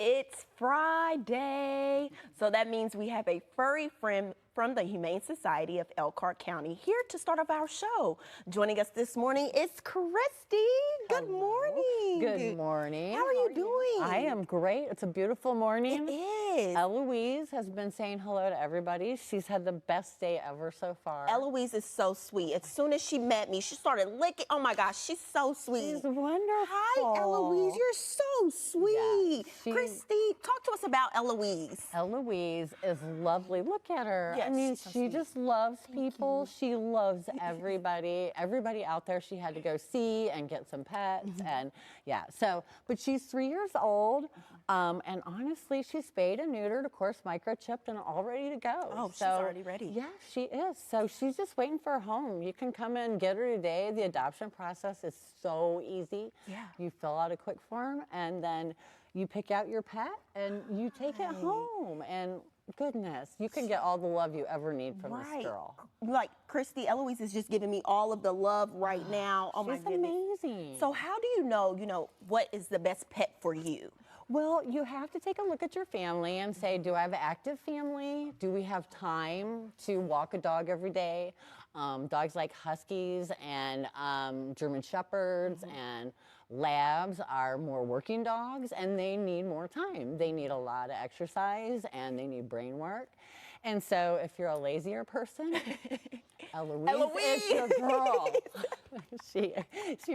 It's Friday, so that means we have a furry friend from the Humane Society of Elkhart County here to start off our show. Joining us this morning is Christy. Good morning. Good morning. How are you doing? I am great. It's a beautiful morning. It is. Eloise has been saying hello to everybody. She's had the best day ever so far. Eloise is so sweet. As soon as she met me, she started licking. Oh my gosh, she's so sweet. She's wonderful. Hi, Eloise. You're so sweet. Yes, Christy, talk to us about Eloise. Eloise is lovely. Look at her. Yes, I mean, she's so she sweet. just loves people. She loves everybody. Everybody out there she had to go see and get some pets. And yeah, so, but she's 3 years old. And honestly, she's spayed and neutered, of course, microchipped and all ready to go. Oh, she's already ready. Yeah, she is. So she's just waiting for a home. You can come in and get her today. The adoption process is so easy. Yeah. You fill out a quick form and then you pick out your pet and you take it home. And goodness, you can get all the love you ever need from this girl. Like Christy, Eloise is just giving me all of the love right now. Oh my She's goodness. amazing. So how do you know, what is the best pet for you? Well, you have to take a look at your family and say, do I have an active family? Do we have time to walk a dog every day? Dogs like Huskies and German Shepherds and Labs are more working dogs and they need more time. They need a lot of exercise and they need brain work. And so if you're a lazier person, Eloise is your girl. She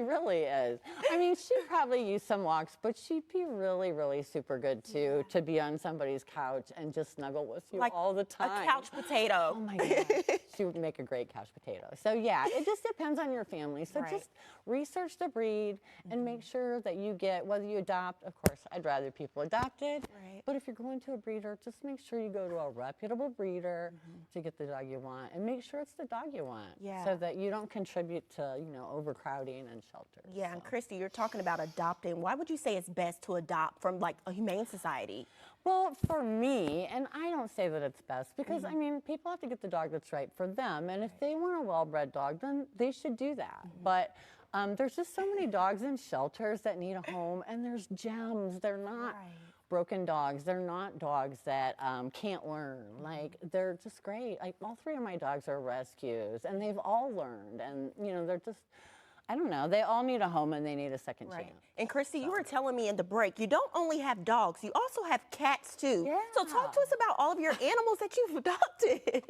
really is. I mean, she'd probably use some walks, but she'd be really, really super good too, to be on somebody's couch and just snuggle with you Like all the time. A couch potato. Oh my gosh. She would make a great couch potato. So yeah, it just depends on your family. So just research the breed and make sure that you get, whether you adopt, of course, I'd rather people adopted. But if you're going to a breeder, just make sure you go to a reputable breeder to get the dog you want, and make sure it's the dog you want, so that you don't contribute to, overcrowding and shelters. Yeah, and Christy, you're talking about adopting. Why would you say it's best to adopt from like a humane society? Well, for me, and I don't say that it's best because, I mean, people have to get the dog that's right for them. And if they want a well-bred dog, then they should do that. But there's just so many dogs in shelters that need a home, and there's gems. They're not broken dogs. They're not dogs that can't learn. Like, they're just great. Like, all three of my dogs are rescues, and they've all learned. And, they're just, I don't know, they all need a home and they need a second chance. And Christy, you were telling me in the break, you don't only have dogs, you also have cats too. Yeah. So talk to us about all of your animals that you've adopted.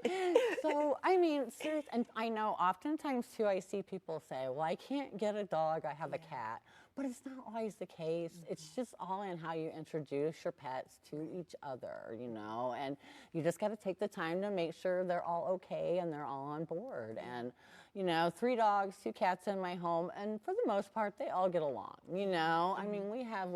So, I mean, seriously, and I know oftentimes too, I see people say, well, I can't get a dog, I have a cat. But it's not always the case. It's just all in how you introduce your pets to each other, and you just got to take the time to make sure they're all okay and they're all on board. And, 3 dogs, 2 cats in my home, and for the most part, they all get along, I mean, we have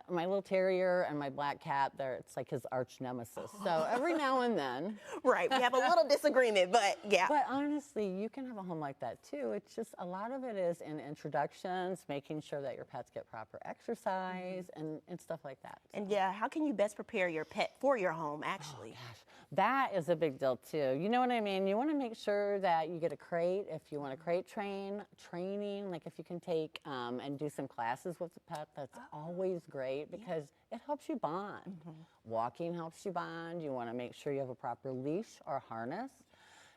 my little terrier and my black cat, it's like his arch nemesis. So every now and then. We have a little disagreement, but yeah. But honestly, you can have a home like that too. It's just a lot of it is in introductions, making sure that your pets get proper exercise and stuff like that. And yeah, how can you best prepare your pet for your home, actually? Oh, gosh. That is a big deal too. You know what I mean? You want to make sure that you get a crate. If you want to crate training, like if you can take and do some classes with the pet, that's always great because it helps you bond. Walking helps you bond. You want to make sure you have a proper leash or harness.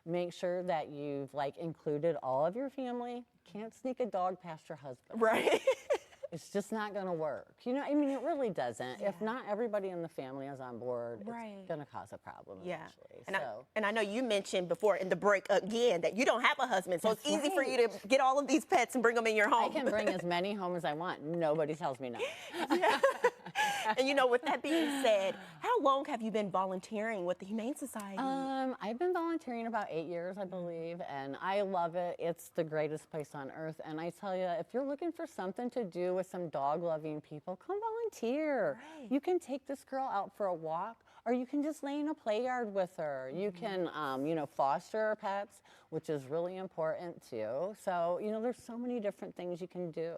Make sure that you've included all of your family. Can't sneak a dog past your husband. It's just not going to work. I mean, it really doesn't. If not everybody in the family is on board, it's going to cause a problem eventually. And I know you mentioned before in the break again that you don't have a husband, so it's easy for you to get all of these pets and bring them in your home. I can bring as many home as I want. Nobody tells me no. And with that being said, how long have you been volunteering with the Humane Society? I've been volunteering about 8 years, I believe, and I love it. It's the greatest place on earth. And I tell you, if you're looking for something to do with some dog-loving people, come volunteer. You can take this girl out for a walk, or you can just lay in a play yard with her. You can, foster pets, which is really important too. So, there's so many different things you can do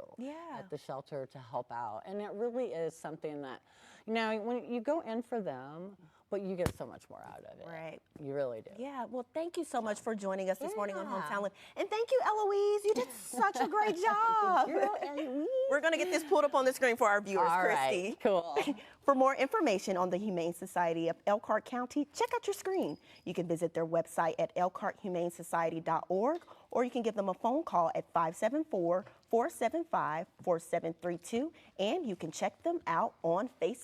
at the shelter to help out. And it really is something that, when you go in for them, but you get so much more out of it. Right. You really do. Yeah, well, thank you so much for joining us this morning on Home Yeah. Talent. And thank you, Eloise. You did such a great job. Girl, Eloise. We're going to get this pulled up on the screen for our viewers, All Christy. right, cool. For more information on the Humane Society of Elkhart County, check out your screen. You can visit their website at elkharthumanesociety.org, or you can give them a phone call at 574-475-4732, and you can check them out on Facebook.